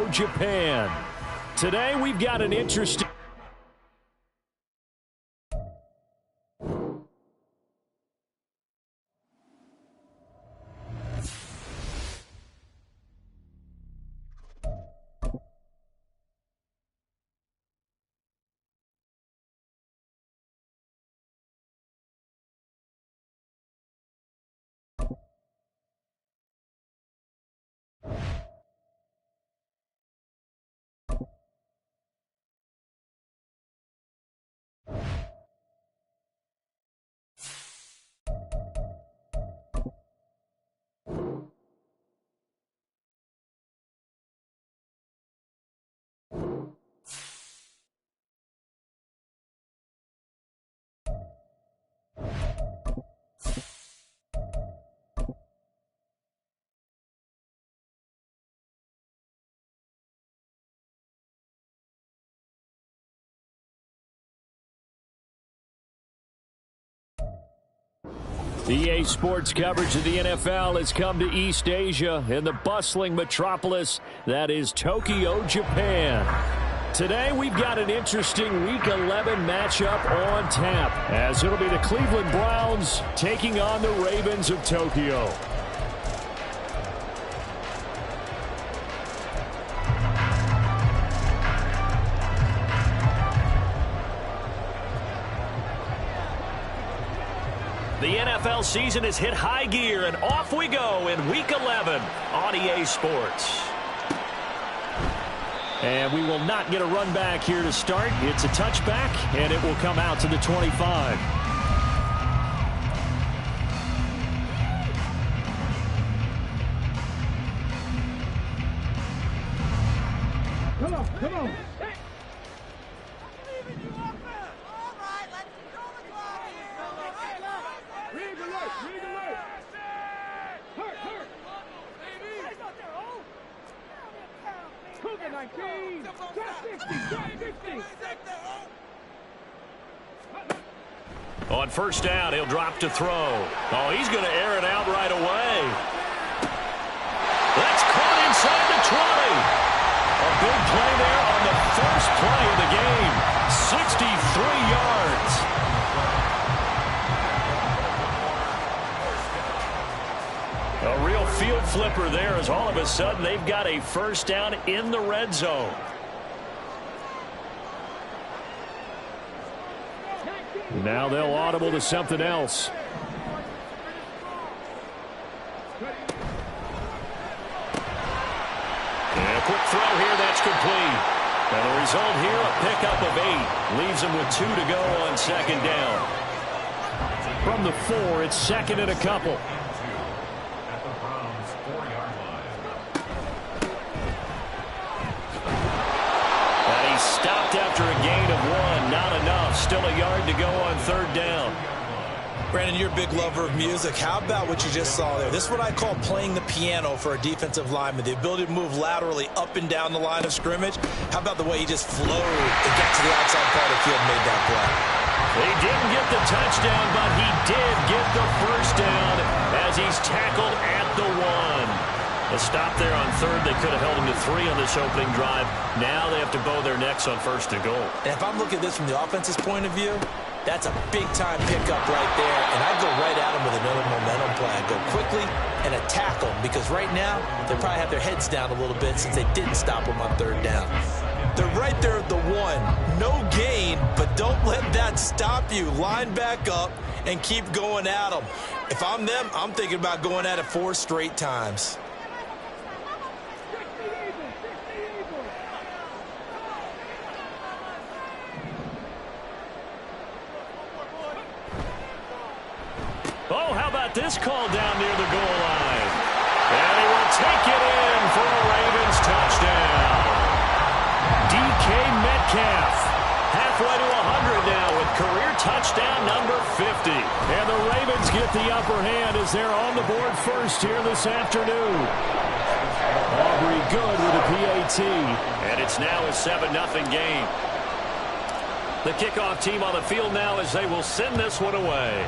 Tokyo, Japan. Today we've got an interesting... EA Sports coverage of the NFL has come to East Asia in the bustling metropolis that is Tokyo, Japan. Today we've got an interesting Week 11 matchup on tap, as it'll be the Cleveland Browns taking on the Ravens of Tokyo. The NFL season has hit high gear, and off we go in Week 11 on EA Sports. And we will not get a run back here to start. It's a touchback, and it will come out to the 25. Come on, come on. On first down, he'll drop to throw. Oh, he's going to air it out right away. That's caught inside the 20. A big play there on the first play of the game. 63 yards. A real field flipper there, as all of a sudden they've got a first down in the red zone. Now they'll audible to something else. And a quick throw here, that's complete. And the result here, a pickup of 8. Leaves them with 2 to go on second down. From the 4, it's second and a couple. Stopped after a gain of 1. Not enough. Still a yard to go on third down. Brandon, you're a big lover of music. How about what you just saw there? This is what I call playing the piano for a defensive lineman. The ability to move laterally up and down the line of scrimmage. How about the way he just flowed and got to the outside part of the field and made that play? He didn't get the touchdown, but he did get the first down as he's tackled at the 1. A stop there on third. They could have held him to 3 on this opening drive. Now they have to bow their necks on first and goal. And if I'm looking at this from the offense's point of view, that's a big-time pickup right there. And I'd go right at him with another momentum play. I'd go quickly and attack them, because right now they probably have their heads down a little bit since they didn't stop them on third down. They're right there at the 1. No gain, but don't let that stop you. Line back up and keep going at them. If I'm them, I'm thinking about going at it 4 straight times. Oh, how about this call down near the goal line? And he will take it in for a Ravens touchdown. DK Metcalf halfway to 100 now with career touchdown number 50. And the Ravens get the upper hand as they're on the board first here this afternoon. Aubrey good with a PAT. And it's now a 7-0 game. The kickoff team on the field now as they will send this one away.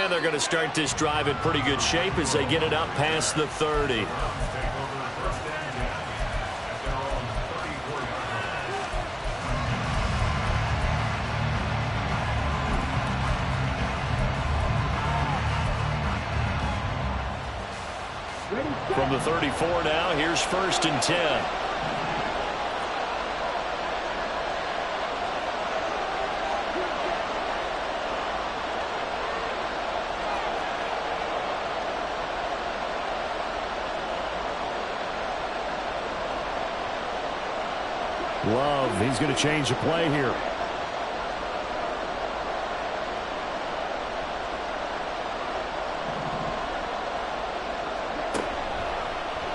And they're going to start this drive in pretty good shape as they get it up past the 30. From the 34 now, here's 1st and 10. Love, he's going to change the play here.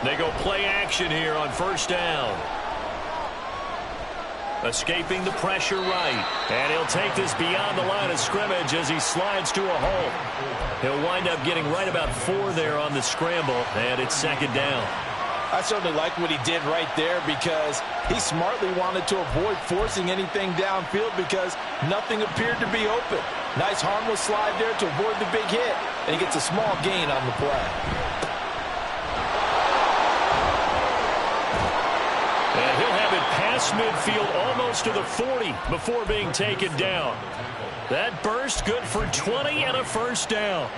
They go play action here on 1st down. Escaping the pressure right. And he'll take this beyond the line of scrimmage as he slides to a hole. He'll wind up getting right about 4 there on the scramble, and it's 2nd down. I certainly like what he did right there because he smartly wanted to avoid forcing anything downfield because nothing appeared to be open. Nice harmless slide there to avoid the big hit, and he gets a small gain on the play. And he'll have it past midfield almost to the 40 before being taken down. That burst good for 20 and a 1st down.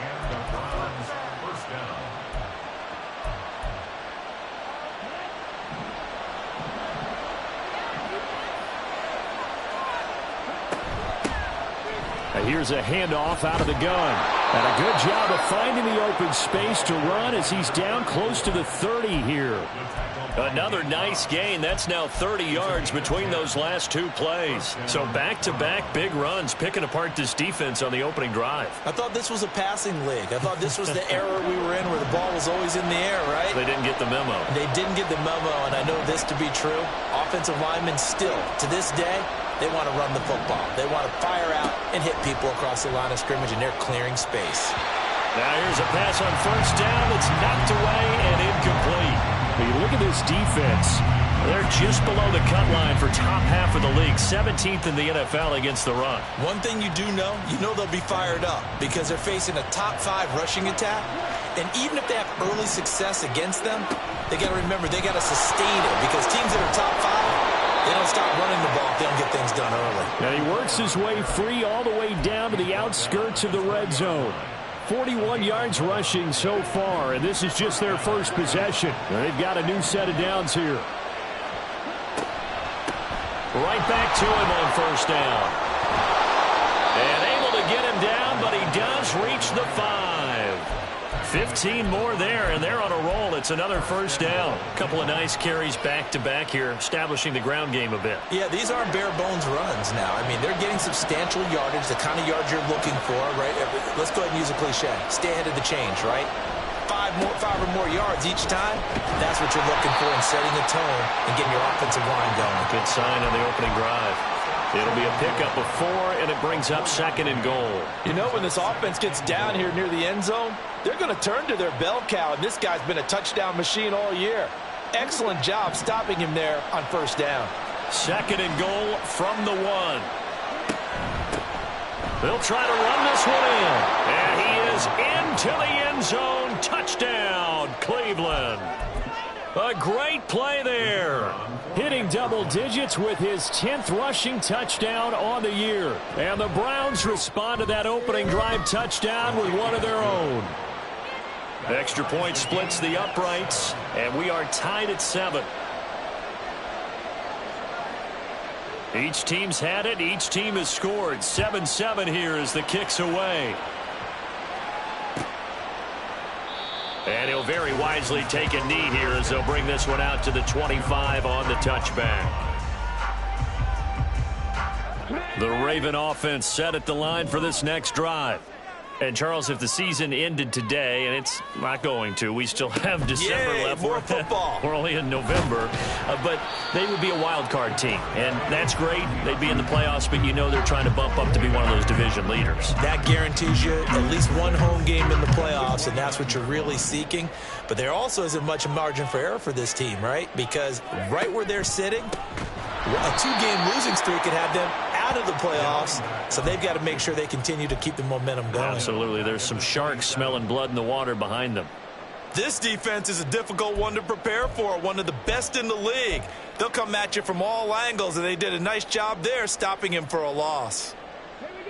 Here's a handoff out of the gun. And a good job of finding the open space to run as he's down close to the 30 here. Another nice gain. That's now 30 yards between those last 2 plays. So back-to-back big runs picking apart this defense on the opening drive. I thought this was a passing league. I thought this was the era we were in where the ball was always in the air, right? They didn't get the memo. They didn't get the memo, and I know this to be true. Offensive linemen still, to this day, they want to run the football. They want to fire out and hit people across the line of scrimmage, and they're clearing space. Now here's a pass on 1st down that's knocked away and incomplete. When you look at this defense, they're just below the cut line for top half of the league, 17th in the NFL against the run. One thing you do know, they'll be fired up because they're facing a top 5 rushing attack. And even if they have early success against them, they got to remember they got to sustain it because teams that are top 5, they don't stop running the ball if they don't get things done early. Now he works his way free all the way down to the outskirts of the red zone. 41 yards rushing so far, and this is just their first possession. They've got a new set of downs here. Right back to him on 1st down. And able to get him down, but he does reach the 5. 15 more there, and they're on a roll. It's another 1st down. A couple of nice carries back-to-back here, establishing the ground game a bit. Yeah, these aren't bare-bones runs now. I mean, they're getting substantial yardage, the kind of yards you're looking for, right? Let's go ahead and use a cliche. Stay ahead of the change, right? 5 or more yards each time, that's what you're looking for in setting a tone and getting your offensive line going. Good sign on the opening drive. It'll be a pickup of 4, and it brings up 2nd and goal. When this offense gets down here near the end zone, they're going to turn to their bell cow, and this guy's been a touchdown machine all year. Excellent job stopping him there on 1st down. 2nd and goal from the 1. They'll try to run this one in. And he is into the end zone. Touchdown, Cleveland. A great play there. Hitting double digits with his 10th rushing touchdown on the year. And the Browns respond to that opening drive touchdown with one of their own. Extra point splits the uprights, and we are tied at 7. Each team's had it. Each team has scored. 7-7 here as the kick's away. And he'll very wisely take a knee here as they'll bring this one out to the 25 on the touchback. The Raven offense set at the line for this next drive. And, Charles, if the season ended today, and it's not going to, we still have December left. More football. We're only in November. But they would be a wild card team. And that's great. They'd be in the playoffs, but they're trying to bump up to be one of those division leaders. That guarantees you at least one home game in the playoffs, and that's what you're really seeking. But there also isn't much margin for error for this team, right? Because right where they're sitting, a 2-game losing streak could have them out out of the playoffs, so they've got to make sure they continue to keep the momentum going. Absolutely. There's some sharks smelling blood in the water behind them. This defense is a difficult one to prepare for, one of the best in the league. They'll come at you from all angles, and they did a nice job there stopping him for a loss.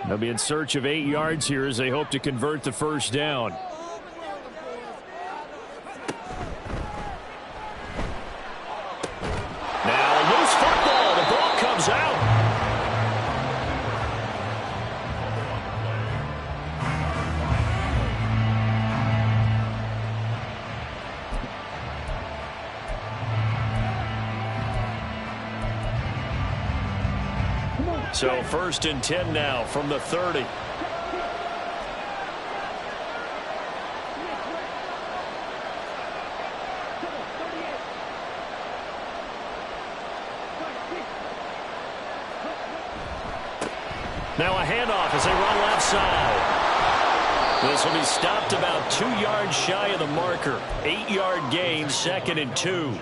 They'll be in search of 8 yards here as they hope to convert the first down. Now a loose football. The ball comes out. So 1st and 10 now from the 30. Now a handoff as they run left side. This will be stopped about 2 yards shy of the marker. 8-yard gain, 2nd and 2.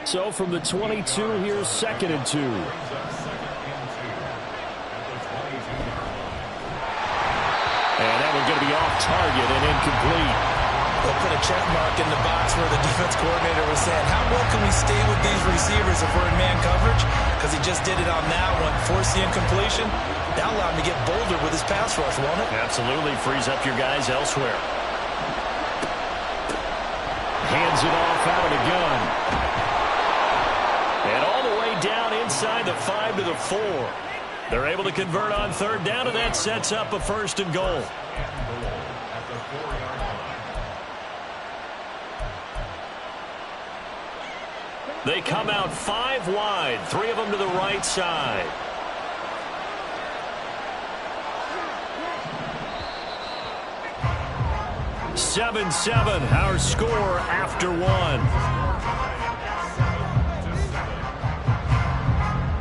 So from the 22, here's 2nd and 2. And that one's going to be off target and incomplete. They'll put a check mark in the box where the defense coordinator was saying, how well can we stay with these receivers if we're in man coverage? Because he just did it on that one, forced the incompletion. That'll allow him to get bolder with his pass rush, won't it? Absolutely. Frees up your guys elsewhere. Hands it off out of the gun. And all the way down inside the 5 to the 4. They're able to convert on 3rd down, and that sets up a 1st and goal. They come out 5 wide, 3 of them to the right side. (7-7), our score after 1.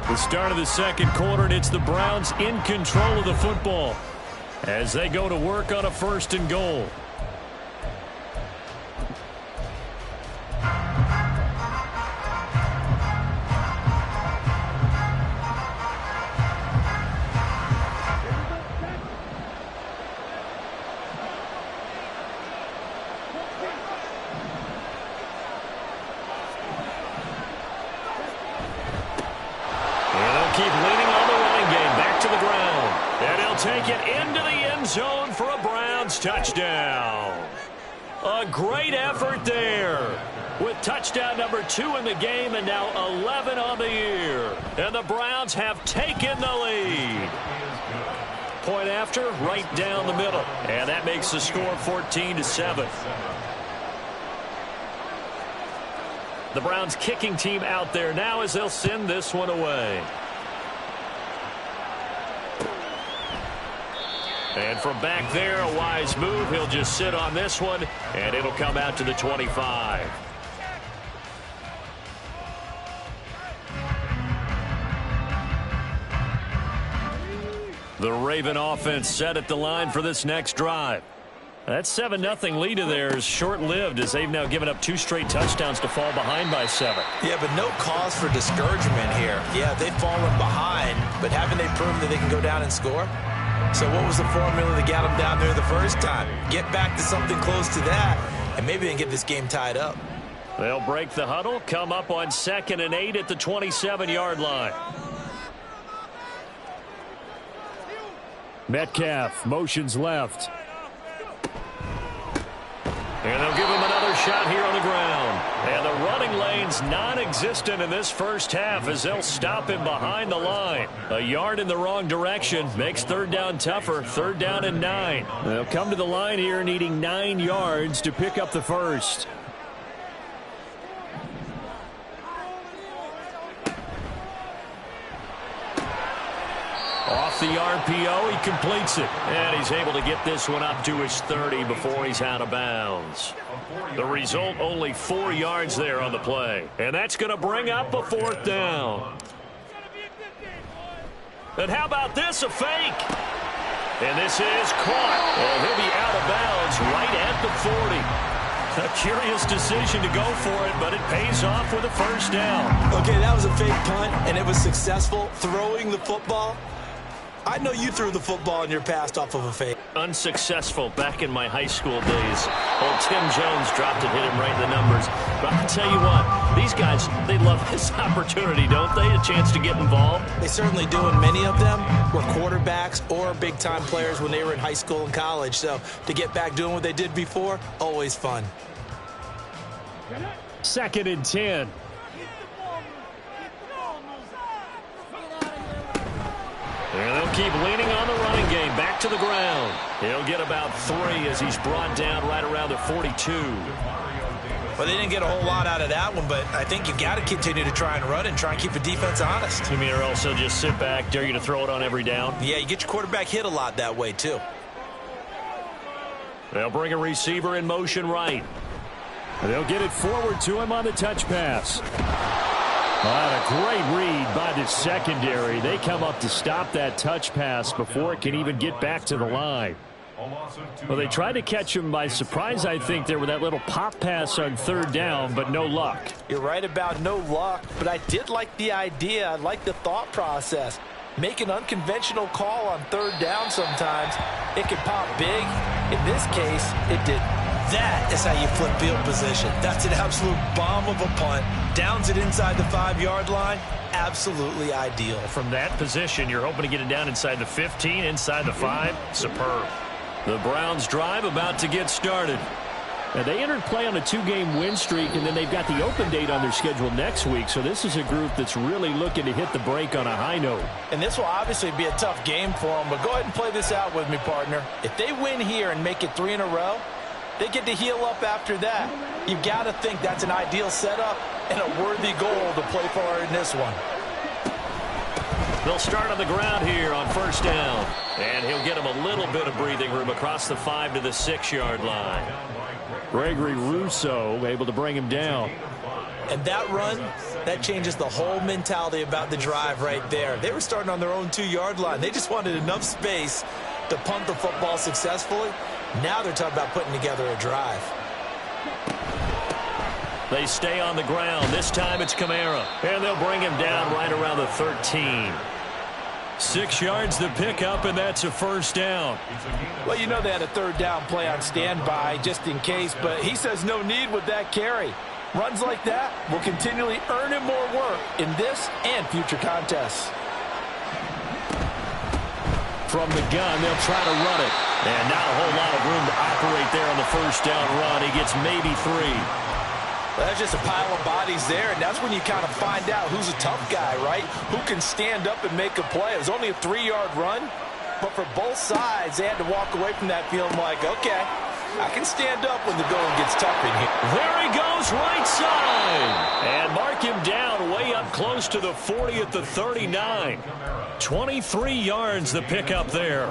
The start of the 2nd quarter, and it's the Browns in control of the football as they go to work on a 1st and goal. Keep leaning on the running game. Back to the ground. And he'll take it into the end zone for a Browns touchdown. A great effort there. With touchdown number 2 in the game and now 11 on the year. And the Browns have taken the lead. Point after, right down the middle. And that makes the score 14-7. The Browns kicking team out there now as they'll send this one away. And from back there, a wise move. He'll just sit on this one, and it'll come out to the 25. The Raven offense set at the line for this next drive. That 7-0 lead of theirs short-lived as they've now given up 2 straight touchdowns to fall behind by 7. Yeah, but no cause for discouragement here. Yeah, they've fallen behind, but haven't they proven that they can go down and score? So what was the formula that got them down there the first time? Get back to something close to that, and maybe they can get this game tied up. They'll break the huddle, come up on 2nd and 8 at the 27-yard line. Metcalf motions left. And they'll give him another shot here on the ground. And the running lane's non-existent in this first half as they'll stop him behind the line. A yard in the wrong direction makes 3rd down tougher. 3rd down and 9. They'll come to the line here needing 9 yards to pick up the first. Off the RPO, he completes it. And he's able to get this one up to his 30 before he's out of bounds. The result, only 4 yards there on the play. And that's going to bring up a 4th down. And how about this, a fake? And this is caught. And he'll be out of bounds right at the 40. A curious decision to go for it, but it pays off with a 1st down. Okay, that was a fake punt, and it was successful throwing the football. I know you threw the football in your past off of a fake. Unsuccessful back in my high school days. Old Tim Jones dropped it, hit him right in the numbers. But I'll tell you what, these guys, they love this opportunity, don't they? A chance to get involved. They certainly do, and many of them were quarterbacks or big-time players when they were in high school and college. So to get back doing what they did before, always fun. 2nd and 10. And they'll keep leaning on the running game. Back to the ground. He'll get about 3 as he's brought down right around the 42. Well, they didn't get a whole lot out of that one, but I think you got to continue to try and run and try and keep the defense honest. You mean or also just sit back, dare you to throw it on every down? Yeah, you get your quarterback hit a lot that way, too. They'll bring a receiver in motion right. They'll get it forward to him on the touch pass. A great read by the secondary. They come up to stop that touch pass before it can even get back to the line. Well, they tried to catch him by surprise, I think, there with that little pop pass on 3rd down, but no luck. You're right about no luck, but I did like the idea. I like the thought process. Make an unconventional call on 3rd down sometimes. It can pop big. In this case, it didn't. That is how you flip field position. That's an absolute bomb of a punt. Downs it inside the 5-yard line. Absolutely ideal. From that position, you're hoping to get it down inside the 15, inside the 5. Superb. The Browns drive about to get started. Now, they entered play on a 2-game win streak, and then they've got the open date on their schedule next week. So this is a group that's really looking to hit the break on a high note. And this will obviously be a tough game for them, but go ahead and play this out with me, partner. If they win here and make it 3 in a row, they get to heal up after that. You've got to think that's an ideal setup and a worthy goal to play for in this one. They'll start on the ground here on 1st down. And he'll get him a little bit of breathing room across the 5 to the 6-yard line. Gregory Rousseau able to bring him down. And that run, that changes the whole mentality about the drive right there. They were starting on their own 2-yard line. They just wanted enough space to punt the football successfully. Now they're talking about putting together a drive. They stay on the ground. This time it's Kamara. And they'll bring him down right around the 13. 6 yards to pick up, and that's a 1st down. Well, you know they had a 3rd down play on standby just in case, but he says no need with that carry. Runs like that will continually earn him more work in this and future contests. From the gun, they'll try to run it. And not a whole lot of room to operate there on the 1st down run. He gets maybe 3. Well, that's just a pile of bodies there, and that's when you kind of find out who's a tough guy, right? Who can stand up and make a play. It was only a 3-yard run, but for both sides, they had to walk away from that feeling like, okay, I can stand up when the going gets tough in here. There he goes, right side. And mark him down way up close to the 40 at the 39. 23 yards the pickup there.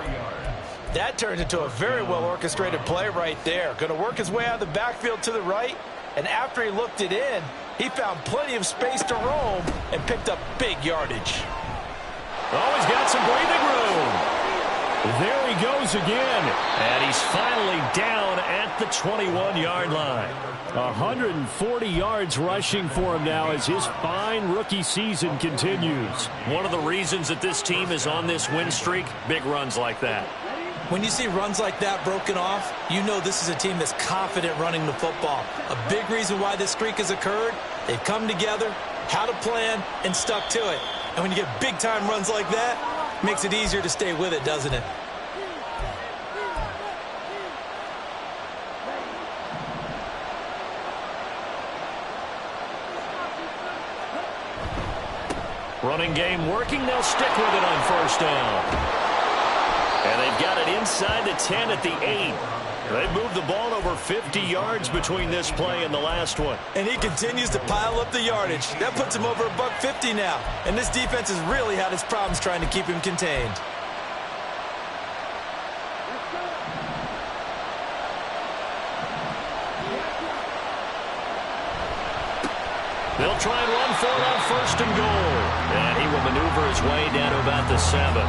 That turns into a very well-orchestrated play right there. Going to work his way out of the backfield to the right, and after he looked it in, he found plenty of space to roam and picked up big yardage. Oh, he's got some breathing room. There he goes again. And he's finally down at the 21-yard line. 140 yards rushing for him now as his fine rookie season continues. One of the reasons that this team is on this win streak, big runs like that. When you see runs like that broken off, you know this is a team that's confident running the football. A big reason why this streak has occurred, they've come together, had a plan, and stuck to it. And when you get big-time runs like that, it makes it easier to stay with it, doesn't it? Running game working, they'll stick with it on 1st down. And they've got it inside the 10 at the 8. They've moved the ball over 50 yards between this play and the last one. And he continues to pile up the yardage. That puts him over $150 now. And this defense has really had its problems trying to keep him contained. They'll try and run for it on 1st and goal. And he will maneuver his way down to about the 7.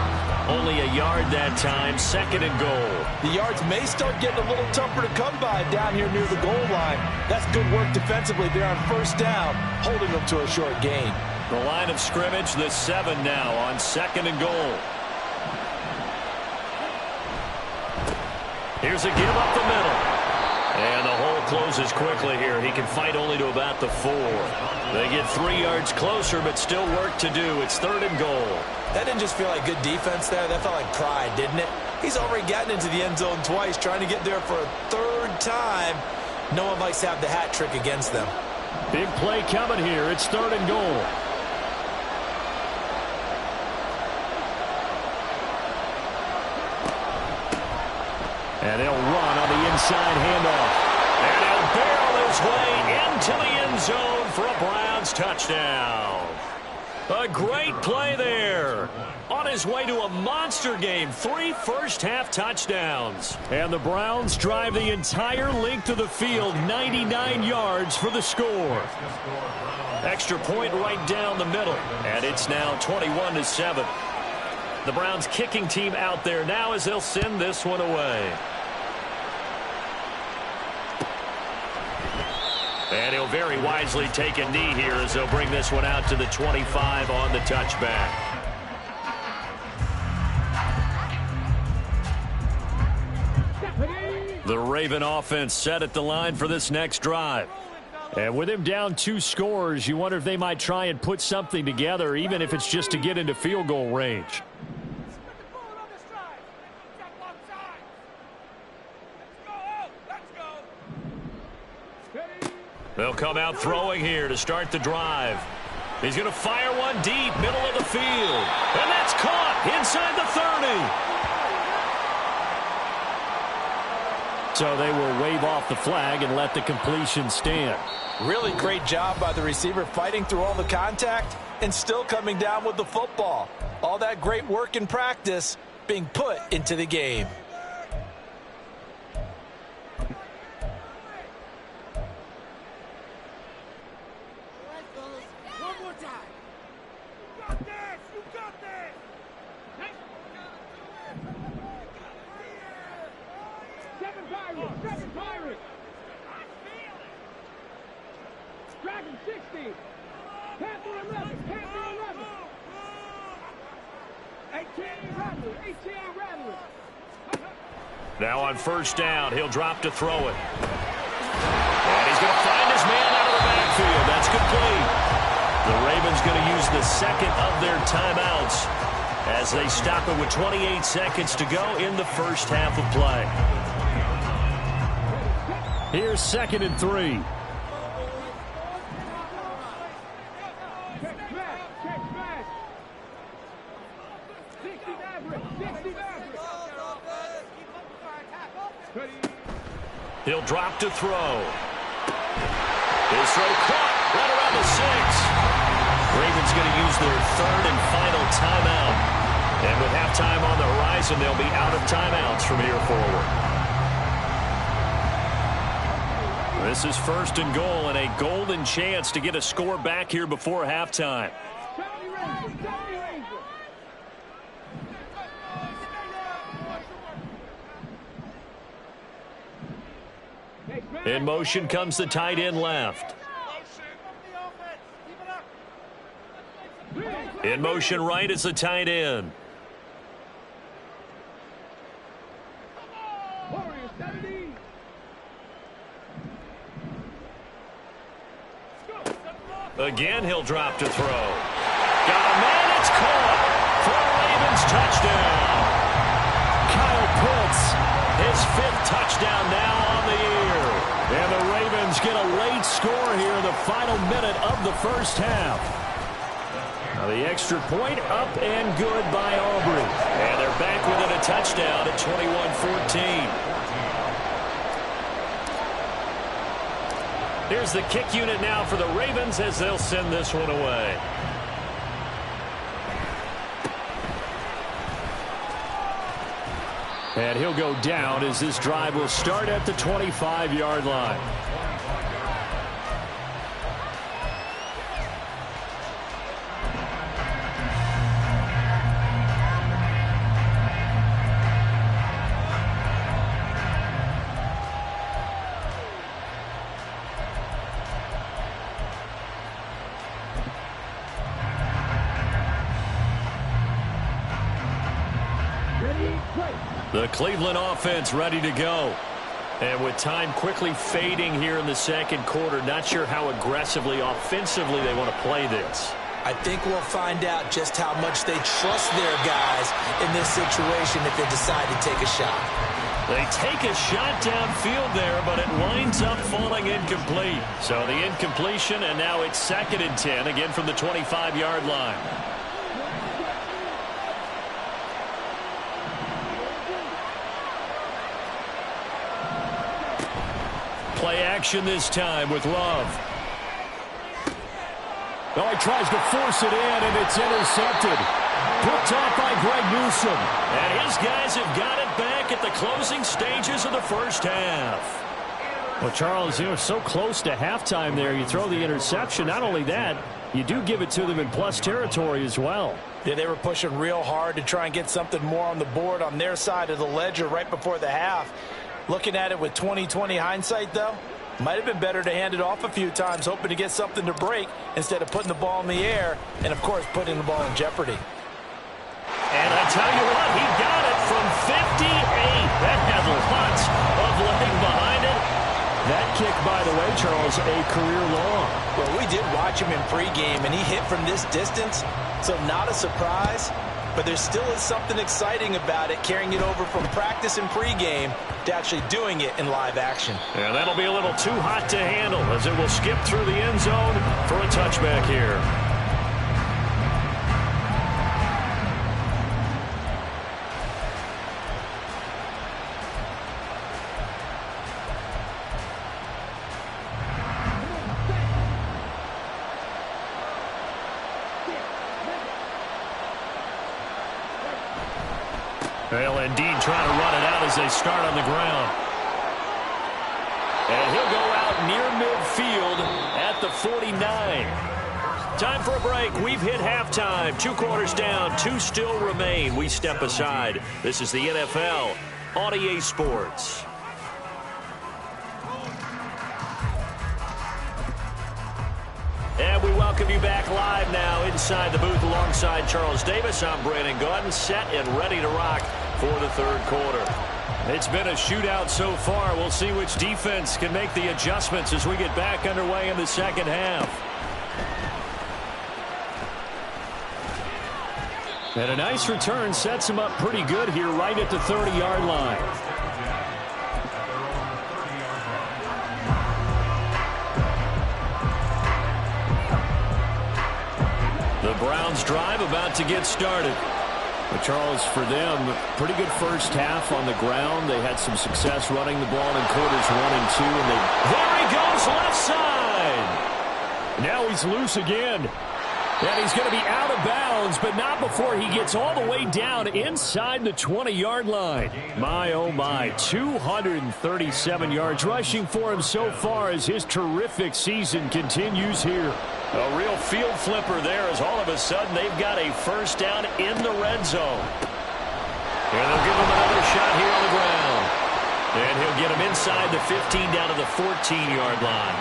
Only a yard that time, 2nd and goal. The yards may start getting a little tougher to come by down here near the goal line. That's good work defensively there on 1st down, holding them to a short gain. The line of scrimmage, the 7 now on 2nd and goal. Here's a give up the middle. And the hole closes quickly here. He can fight only to about the 4. They get 3 yards closer, but still work to do. It's 3rd and goal. That didn't just feel like good defense there. That felt like pride, didn't it? He's already gotten into the end zone twice, trying to get there for a 3rd time. No one likes to have the hat trick against them. Big play coming here. It's 3rd and goal. And he'll run on the inside handoff. And he'll barrel his way into the end zone for a Browns touchdown. A great play there. On his way to a monster game. 3 first-half touchdowns. And the Browns drive the entire length of the field, 99 yards for the score. Extra point right down the middle. And it's now 21-7. The Browns kicking team out there now as they'll send this one away. And he'll very wisely take a knee here as they'll bring this one out to the 25 on the touchback. The Raven offense set at the line for this next drive. And with him down 2 scores, you wonder if they might try and put something together, even if it's just to get into field goal range. They'll come out throwing here to start the drive. He's going to fire one deep, middle of the field. And that's caught inside the 30. So they will wave off the flag and let the completion stand. Really great job by the receiver fighting through all the contact and still coming down with the football. All that great work in practice being put into the game. Dragon 60. Panther 11. Panther 11. 18 Rattler. Now on first down, he'll drop to throw it. And he's going to find his man out of the backfield. That's complete. The Ravens going to use the second of their timeouts as they stop it with 28 seconds to go in the first half of play. Here's 2nd and 3. He'll drop to throw. His throw caught right around the 6. Ravens going to use their 3rd and final timeout. And with halftime on the horizon, they'll be out of timeouts from here forward. This is 1st and goal and a golden chance to get a score back here before halftime. In motion comes the tight end left. In motion right is the tight end. Again, he'll drop to throw. Got a man, it's caught for a Ravens touchdown. Kyle Pitts, his 5th touchdown now on the year. And the Ravens get a late score here in the final minute of the first half. Now the extra point up and good by Aubrey. And they're back within a touchdown at 21-14. Here's the kick unit now for the Ravens as they'll send this one away. And he'll go down as this drive will start at the 25-yard line. The Cleveland offense ready to go. And with time quickly fading here in the second quarter, not sure how aggressively, offensively they want to play this. I think we'll find out just how much they trust their guys in this situation if they decide to take a shot. They take a shot downfield there, but it winds up falling incomplete. So the incompletion, and now it's 2nd and 10, again from the 25-yard line. Play action this time with Love. Oh, he tries to force it in, and it's intercepted. Picked off by Greg Newsome. And his guys have got it back at the closing stages of the first half. Well, Charles, you're so close to halftime there. You throw the interception. Not only that, you do give it to them in plus territory as well. Yeah, they were pushing real hard to try and get something more on the board on their side of the ledger right before the half. Looking at it with 20/20 hindsight, though, might have been better to hand it off a few times, hoping to get something to break instead of putting the ball in the air and, of course, putting the ball in jeopardy. And I tell you what, he got it from 58. That had lots of leg behind it. That kick, by the way, Charles, a career long. Well, we did watch him in pregame, and he hit from this distance, so not a surprise. But there still is something exciting about it, carrying it over from practice and pregame to actually doing it in live action. Yeah, that'll be a little too hot to handle as it will skip through the end zone for a touchback here. Well, indeed, trying to run it out as they start on the ground. And he'll go out near midfield at the 49. Time for a break. We've hit halftime. 2 quarters down. 2 still remain. We step aside. This is the NFL on EA Sports. And we welcome you back live now inside the booth alongside Charles Davis. I'm Brandon Gaudin, set and ready to rock for the third quarter. It's been a shootout so far. We'll see which defense can make the adjustments as we get back underway in the second half. And a nice return sets him up pretty good here right at the 30-yard line. The Browns drive about to get started. But Charles, for them, pretty good first half on the ground. They had some success running the ball in quarters 1 and 2. And there he goes, left side. Now he's loose again. And he's going to be out of bounds, but not before he gets all the way down inside the 20-yard line. My, oh my, 237 yards rushing for him so far as his terrific season continues here. A real field flipper there as all of a sudden they've got a first down in the red zone. And they'll give him another shot here on the ground. And he'll get him inside the 15 down to the 14-yard line.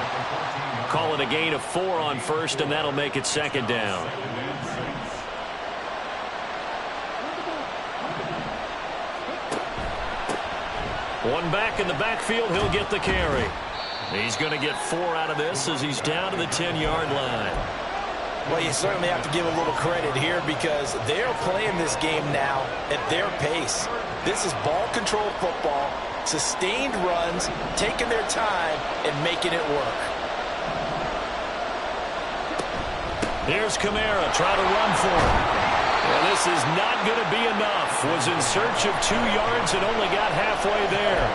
Call it a gain of 4 on first, and that'll make it second down. One back in the backfield, he'll get the carry. He's going to get 4 out of this as he's down to the 10-yard line. Well, you certainly have to give a little credit here because they're playing this game now at their pace. This is ball control football, sustained runs, taking their time and making it work. Here's Kamara trying to run for him. And this is not going to be enough. Was in search of 2 yards and only got halfway there.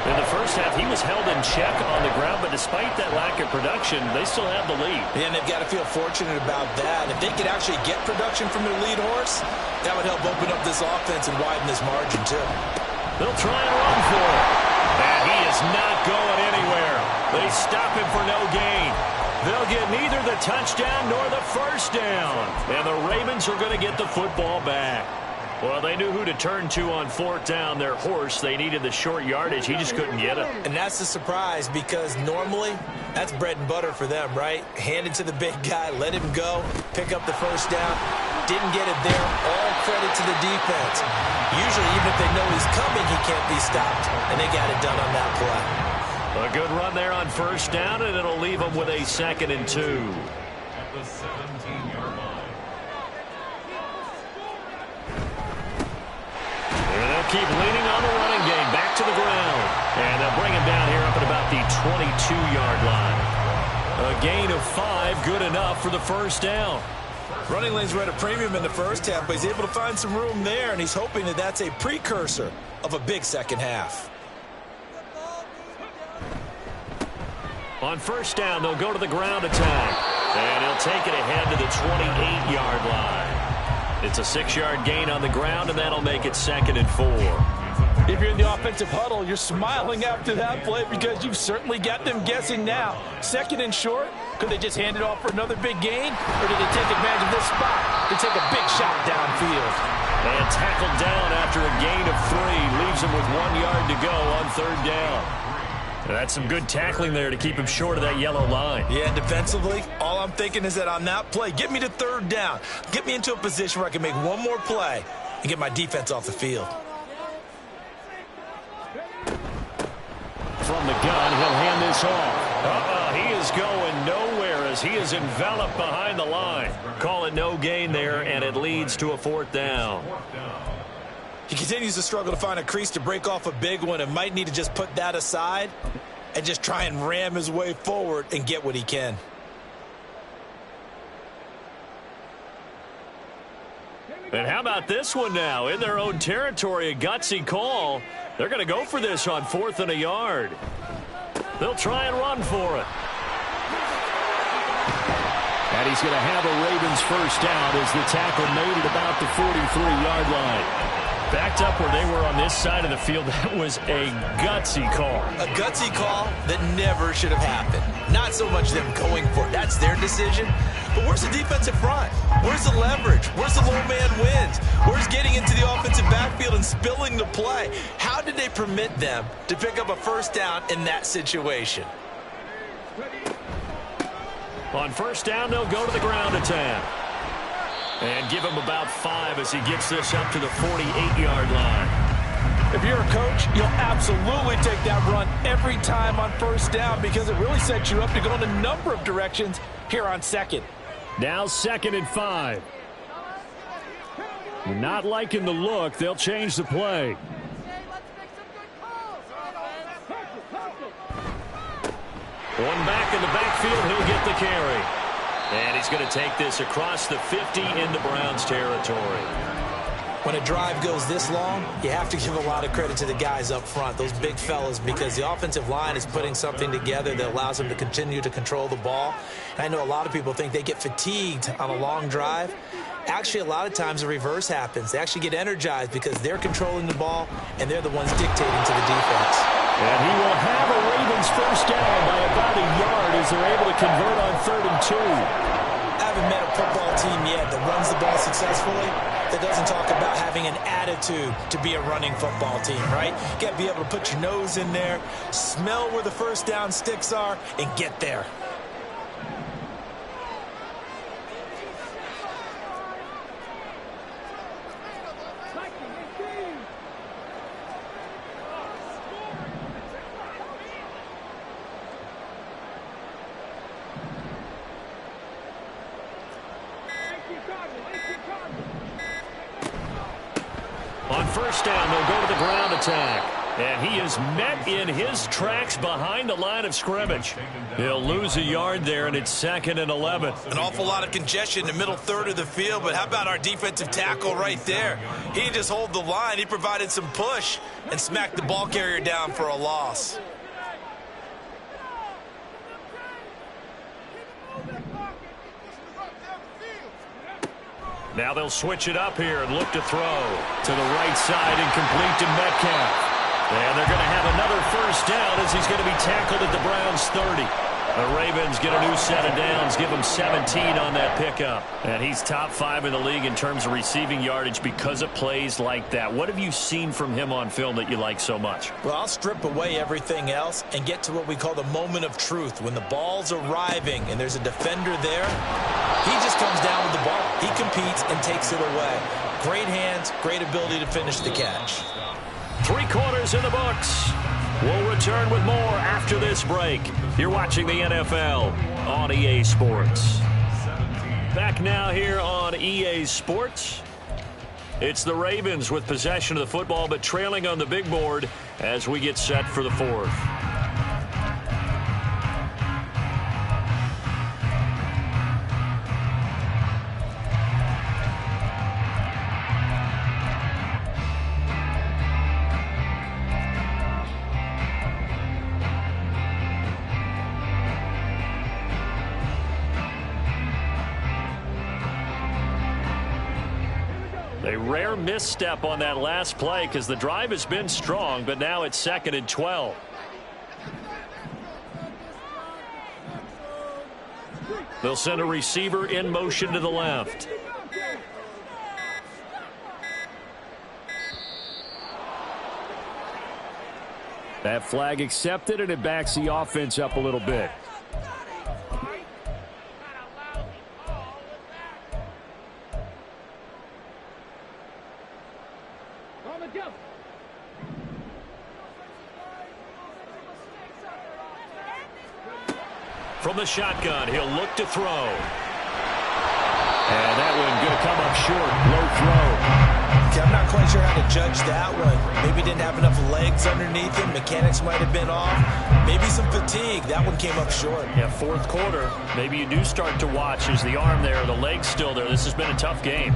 In the first half, he was held in check on the ground, but despite that lack of production, they still have the lead. And they've got to feel fortunate about that. If they could actually get production from their lead horse, that would help open up this offense and widen this margin, too. They'll try and run for it. And he is not going anywhere. They stop him for no gain. They'll get neither the touchdown nor the first down. And the Ravens are going to get the football back. Well, they knew who to turn to on 4th down. Their horse, they needed the short yardage. He just couldn't get it. And that's the surprise because normally that's bread and butter for them, right? Hand it to the big guy, let him go, pick up the first down. Didn't get it there. All credit to the defense. Usually, even if they know he's coming, he can't be stopped. And they got it done on that play. A good run there on first down, and it'll leave them with a 2nd and 2. At the 17-yard line. And they'll keep leaning on the running game. Back to the ground. And they'll bring him down here up at about the 22-yard line. A gain of 5, good enough for the first down. Running lanes were at a premium in the first half, but he's able to find some room there, and he's hoping that that's a precursor of a big second half. On first down, they'll go to the ground attack. And he'll take it ahead to the 28-yard line. It's a 6-yard gain on the ground, and that'll make it 2nd and 4. If you're in the offensive huddle, you're smiling after that play because you've certainly got them guessing now. 2nd and short, could they just hand it off for another big gain? Or did they take advantage of this spot to take a big shot downfield? And tackled down after a gain of 3. Leaves him with 1 yard to go on 3rd down. That's some good tackling there to keep him short of that yellow line. Yeah, defensively, all I'm thinking is that on that play, get me to 3rd down. Get me into a position where I can make one more play and get my defense off the field. From the gun, he'll hand this off. He is going nowhere as he is enveloped behind the line. Call it no gain there, and it leads to a 4th down. He continues to struggle to find a crease to break off a big one and might need to just put that aside and just try and ram his way forward and get what he can. And how about this one now? In their own territory, a gutsy call. They're going to go for this on 4th and a yard. They'll try and run for it. And he's going to have a Ravens first down as the tackle made at about the 43-yard line. Backed up where they were on this side of the field. That was a gutsy call. A gutsy call that never should have happened. Not so much them going for it. That's their decision. But where's the defensive front? Where's the leverage? Where's the low man wins? Where's getting into the offensive backfield and spilling the play? How did they permit them to pick up a first down in that situation? On first down, they'll go to the ground attack. And give him about 5 as he gets this up to the 48-yard line. If you're a coach, you'll absolutely take that run every time on first down because it really sets you up to go in a number of directions here on 2nd. Now 2nd and 5. Not liking the look. They'll change the play. One back in the backfield. He'll get the carry. And he's going to take this across the 50 into Browns territory. When a drive goes this long, you have to give a lot of credit to the guys up front, those big fellas, because the offensive line is putting something together that allows them to continue to control the ball. And I know a lot of people think they get fatigued on a long drive. Actually, a lot of times the reverse happens. They actually get energized because they're controlling the ball, and they're the ones dictating to the defense. And he will have a Ravens first down by about a yard as they're able to convert on 3rd and 2. I haven't met a football team yet that runs the ball successfully that doesn't talk about having an attitude to be a running football team, right? You got to be able to put your nose in there, smell where the first down sticks are, and get there. On first down, they'll go to the ground attack. And he is met in his tracks behind the line of scrimmage. He'll lose a yard there, and it's 2nd and 11. An awful lot of congestion in the middle third of the field, but how about our defensive tackle right there? He didn't just hold the line. He provided some push and smacked the ball carrier down for a loss. Now they'll switch it up here and look to throw to the right side and complete to Metcalf. And they're going to have another first down as he's going to be tackled at the Browns' 30. The Ravens get a new set of downs, give him 17 on that pickup. And he's top 5 in the league in terms of receiving yardage because of plays like that. What have you seen from him on film that you like so much? Well, I'll strip away everything else and get to what we call the moment of truth. When the ball's arriving and there's a defender there, he just comes down with the ball. He competes and takes it away. Great hands, great ability to finish the catch. 3 quarters in the books. We'll return with more after this break. You're watching the NFL on EA Sports. Back now here on EA Sports. It's the Ravens with possession of the football, but trailing on the big board as we get set for the 4th. A rare misstep on that last play because the drive has been strong, but now it's 2nd and 12. They'll send a receiver in motion to the left. That flag accepted, and it backs the offense up a little bit. From the shotgun, he'll look to throw. And that one going to come up short. Low throw. Okay, I'm not quite sure how to judge that one. Maybe didn't have enough legs underneath him. Mechanics might have been off. Maybe some fatigue. That one came up short. Yeah, 4th quarter. Maybe you do start to watch. Is the arm there, the leg's still there. This has been a tough game.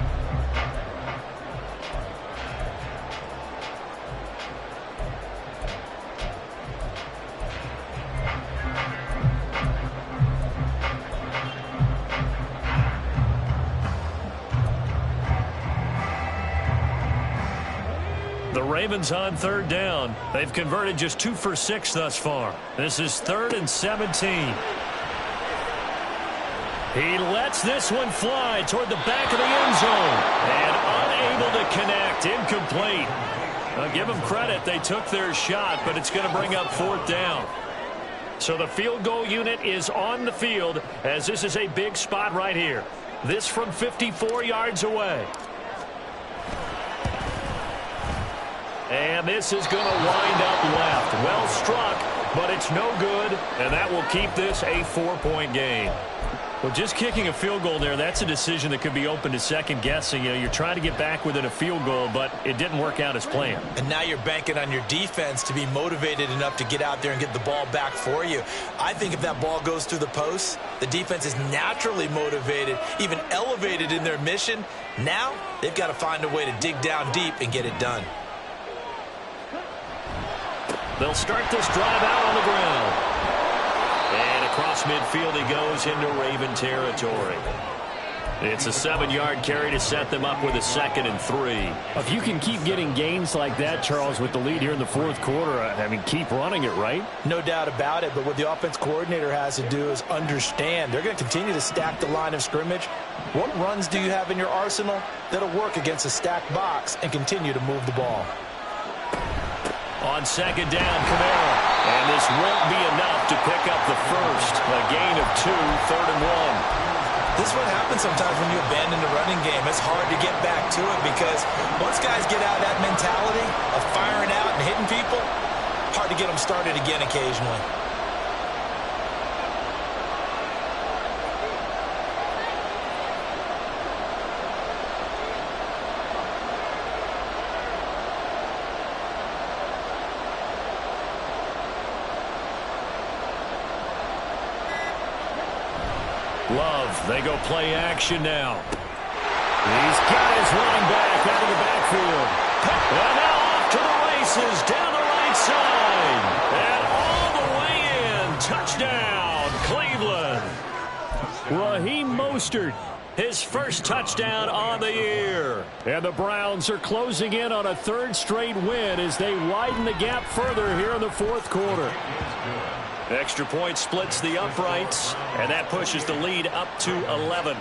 The Ravens on 3rd down. They've converted just 2 for 6 thus far. This is 3rd and 17. He lets this one fly toward the back of the end zone. And unable to connect. Incomplete. I'll give them credit. They took their shot, but it's going to bring up 4th down. So the field goal unit is on the field as this is a big spot right here. This from 54 yards away. And this is going to wind up left. Well struck, but it's no good, and that will keep this a 4-point game. Well, just kicking a field goal there, that's a decision that could be open to second guessing. You know, you're trying to get back within a field goal, but it didn't work out as planned. And now you're banking on your defense to be motivated enough to get out there and get the ball back for you. I think if that ball goes through the posts, the defense is naturally motivated, even elevated in their mission. Now they've got to find a way to dig down deep and get it done. They'll start this drive out on the ground. And across midfield he goes into Raven territory. It's a 7-yard carry to set them up with a 2nd and 3. If you can keep getting gains like that, Charles, with the lead here in the 4th quarter, I mean, keep running it, right? No doubt about it, but what the offense coordinator has to do is understand. They're going to continue to stack the line of scrimmage. What runs do you have in your arsenal that'll work against a stacked box and continue to move the ball? On 2nd down, Kamara. And this won't be enough to pick up the first. A gain of 2, 3rd and 1. This is what happens sometimes when you abandon the running game. It's hard to get back to it because once guys get out of that mentality of firing out and hitting people, hard to get them started again occasionally. Love, they go play action now. He's got his running back out of the backfield. And now off to the races down the right side. And all the way in. Touchdown, Cleveland. Raheem Mostert His first touchdown on the year. And the Browns are closing in on a third straight win as they widen the gap further here in the fourth quarter. Extra point splits the uprights, and that pushes the lead up to 11.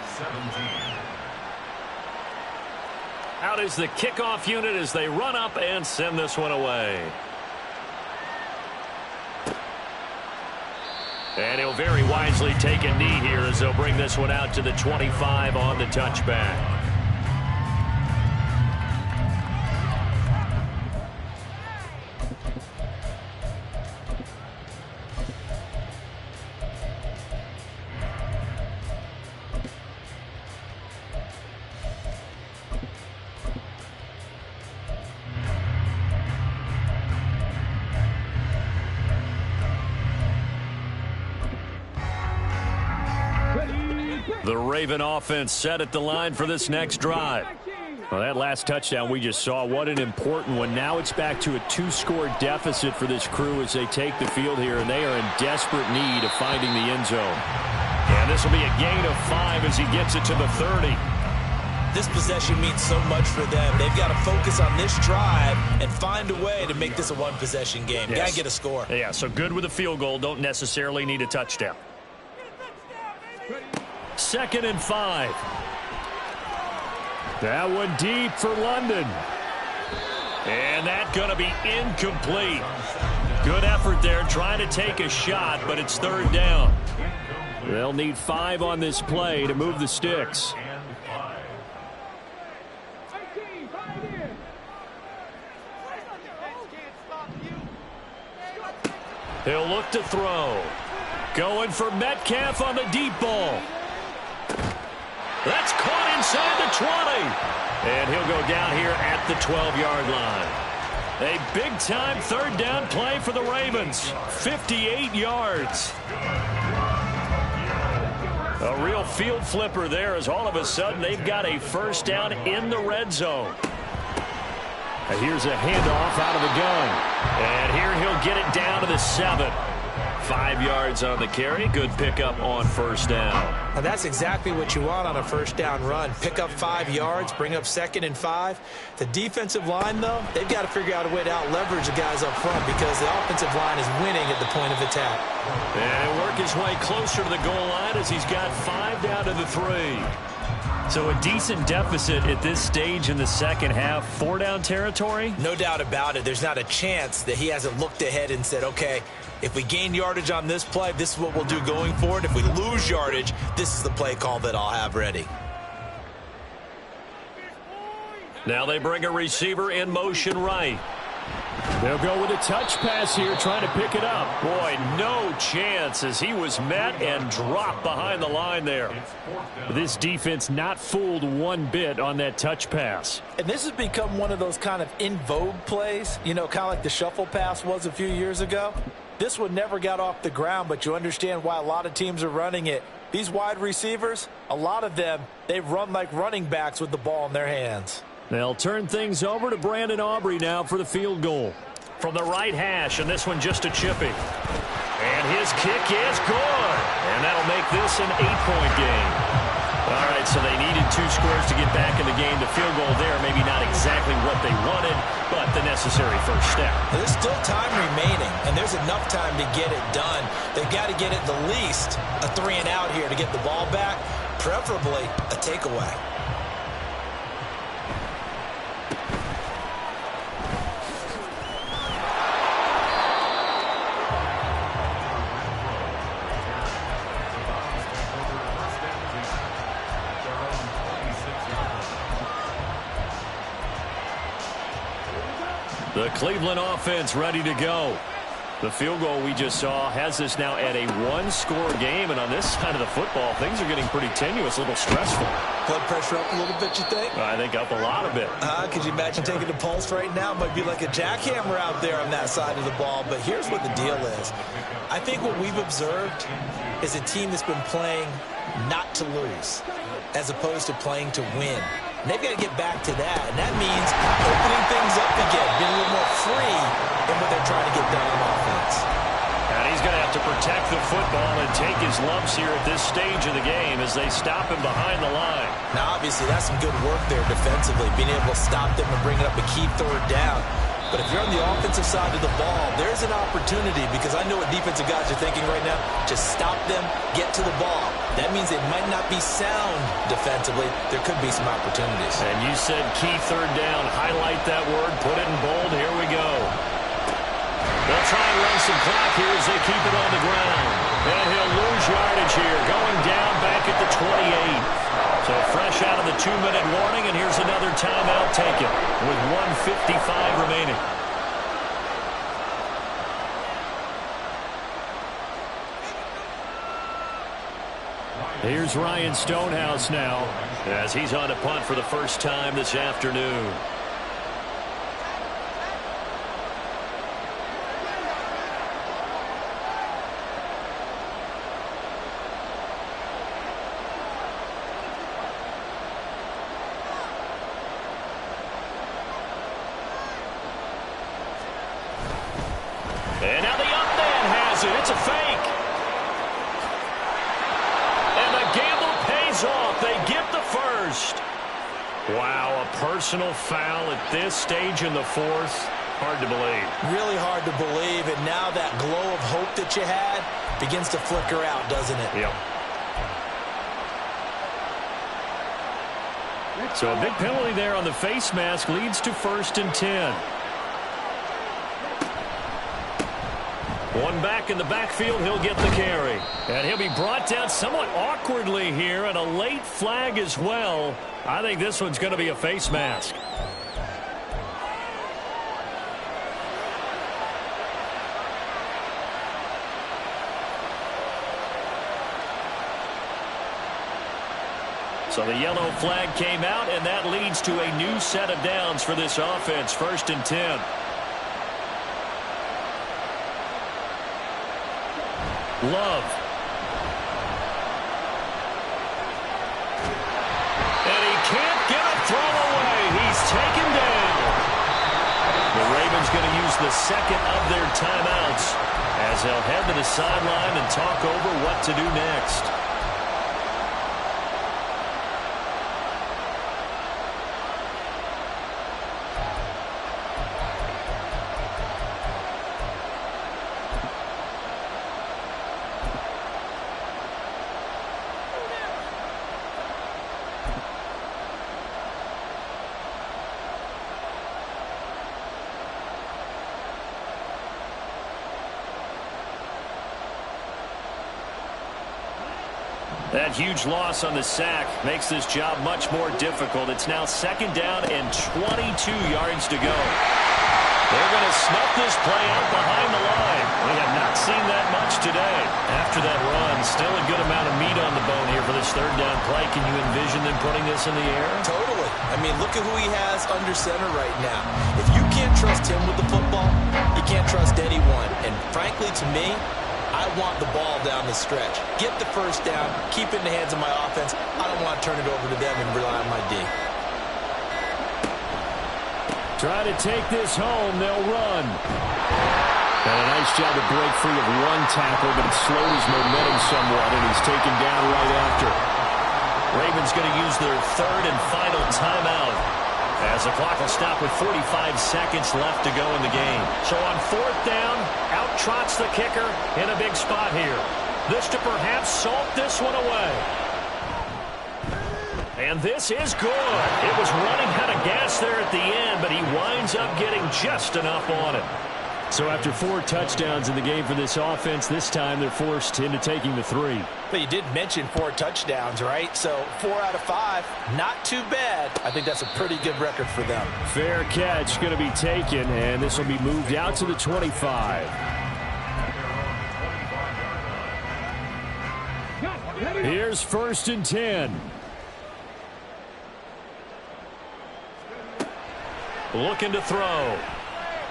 Out is the kickoff unit as they run up and send this one away. And he'll very wisely take a knee here as they'll bring this one out to the 25 on the touchback. The Raven offense set at the line for this next drive. Well, that last touchdown we just saw, what an important one. Now it's back to a 2-score deficit for this crew as they take the field here, and they are in desperate need of finding the end zone. And this will be a gain of 5 as he gets it to the 30. This possession means so much for them. They've got to focus on this drive and find a way to make this a one-possession game. Yes. Got to get a score. Yeah, so good with a field goal. Don't necessarily need a touchdown. 2nd and 5. That one deep for London. And that's going to be incomplete. Good effort there trying to take a shot, but it's 3rd down. They'll need 5 on this play to move the sticks. He'll look to throw. Going for Metcalf on the deep ball. That's caught inside the 20. And he'll go down here at the 12-yard line. A big-time 3rd down play for the Ravens. 58 yards. A real field flipper there as all of a sudden they've got a 1st down in the red zone. Here's a handoff out of the gun. And here he'll get it down to the 7. 5 yards on the carry. Good pickup on 1st down. And that's exactly what you want on a 1st down run. Pick up 5 yards, bring up 2nd and 5. The defensive line, though, they've got to figure out a way to out-leverage the guys up front because the offensive line is winning at the point of attack. And he'll work his way closer to the goal line as he's got 5 down to the 3. So a decent deficit at this stage in the second half. 4-down territory? No doubt about it. There's not a chance that he hasn't looked ahead and said, okay, if we gain yardage on this play, this is what we'll do going forward. If we lose yardage, this is the play call that I'll have ready. Now they bring a receiver in motion right. They'll go with a touch pass here, trying to pick it up. Boy, no chance as he was met and dropped behind the line there. This defense not fooled one bit on that touch pass. And this has become one of those kind of in vogue plays, you know, kind of like the shuffle pass was a few years ago. This one never got off the ground, but you understand why a lot of teams are running it. These wide receivers, a lot of them, they run like running backs with the ball in their hands. They'll turn things over to Brandon Aubrey now for the field goal. From the right hash, and this one just a chippy. And his kick is good. And that'll make this an 8-point game. All right, so they needed 2 scores to get back in the game. The field goal there, maybe not exactly what they wanted, but the necessary first step. There's still time remaining, and there's enough time to get it done. They've got to get at the least a 3-and-out here to get the ball back, preferably a takeaway. The Cleveland offense ready to go. The field goal we just saw has us now at a 1-score game, and on this side of the football, things are getting pretty tenuous, a little stressful. Blood pressure up a little bit, you think? I think up a lot of it. Could you imagine taking the pulse right now? Might be like a jackhammer out there on that side of the ball, but here's what the deal is. I think what we've observed is a team that's been playing not to lose as opposed to playing to win. And they've got to get back to that, and that means opening things up again, being a little more free in what they're trying to get done on offense. And he's going to have have to protect the football and take his lumps here at this stage of the game as they stop him behind the line. Now, obviously, that's some good work there defensively, being able to stop them and bring it up a key third down. But if you're on the offensive side of the ball, there's an opportunity, because I know what defensive guys are thinking right now. Just stop them, get to the ball. That means they might not be sound defensively. There could be some opportunities. And you said key third down. Highlight that word. Put it in bold. Here we go. They'll try and run some clock here as they keep it on the ground. And he'll lose yardage here, going down back at the 28. So fresh out of the 2-minute warning, and here's another timeout taken with 1:55 remaining. Here's Ryan Stonehouse now as he's on to punt for the first time this afternoon. And now the up man has it. It's a fake. And the gamble pays off. They get the first. Wow, a personal foul at this stage in the fourth. Hard to believe. Really hard to believe. And now that glow of hope that you had begins to flicker out, doesn't it? Yep. So a big penalty there on the face mask leads to 1st and 10. One back in the backfield, he'll get the carry. And he'll be brought down somewhat awkwardly here, and a late flag as well. I think this one's going to be a face mask. So the yellow flag came out, and that leads to a new set of downs for this offense. 1st and 10. Love. And he can't get a throw away. He's taken down. The Ravens going to use the second of their timeouts as they'll head to the sideline and talk over what to do next. That huge loss on the sack makes this job much more difficult. It's now 2nd down and 22 yards to go. They're going to snuff this play out behind the line. We have not seen that much today. After that run, still a good amount of meat on the bone here for this 3rd down play. Can you envision them putting this in the air? Totally. I mean, look at who he has under center right now. If you can't trust him with the football, you can't trust anyone. And frankly, to me, I want the ball down the stretch. Get the 1st down, keep it in the hands of my offense. I don't want to turn it over to them and rely on my D. Try to take this home. They'll run. And a nice job to break free of one tackle, but it slowed his momentum somewhat, and he's taken down right after. Ravens going to use their 3rd and final timeout as the clock will stop with 45 seconds left to go in the game. So on 4th down, out trots the kicker in a big spot here. This to perhaps salt this one away. And this is good. It was running out of gas there at the end, but he winds up getting just enough on it. So after 4 touchdowns in the game for this offense, this time they're forced into taking the 3. But you did mention 4 touchdowns, right? So 4 out of 5, not too bad. I think that's a pretty good record for them. Fair catch going to be taken, and this will be moved out to the 25. Here's 1st and 10. Looking to throw.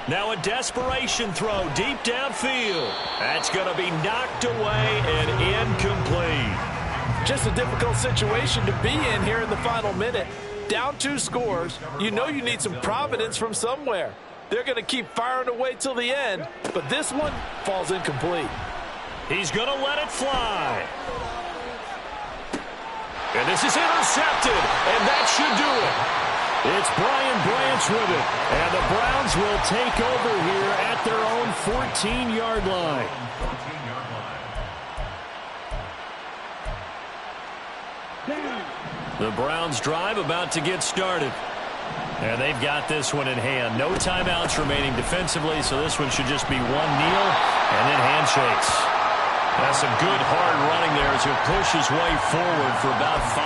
Now a desperation throw deep downfield. That's going to be knocked away and incomplete. Just a difficult situation to be in here in the final minute. Down 2 scores. You know you need some providence from somewhere. They're going to keep firing away till the end, but this one falls incomplete. He's going to let it fly. And this is intercepted, and that should do it. It's Brian Branch with it, and the Browns will take over here at their own 14-yard line. The Browns drive about to get started. And they've got this one in hand. No timeouts remaining defensively, so this one should just be one kneel and then handshakes. That's some good hard running there as he'll push his way forward for about 5.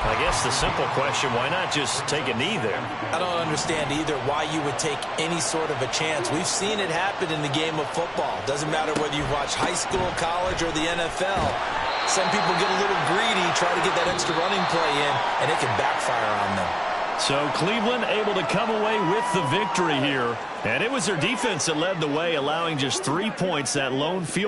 I guess the simple question, why not just take a knee there? I don't understand either why you would take any sort of a chance. We've seen it happen in the game of football. Doesn't matter whether you watch high school, college, or the NFL. Some people get a little greedy, try to get that extra running play in, and it can backfire on them. So Cleveland able to come away with the victory here. And it was their defense that led the way, allowing just 3 points, that lone field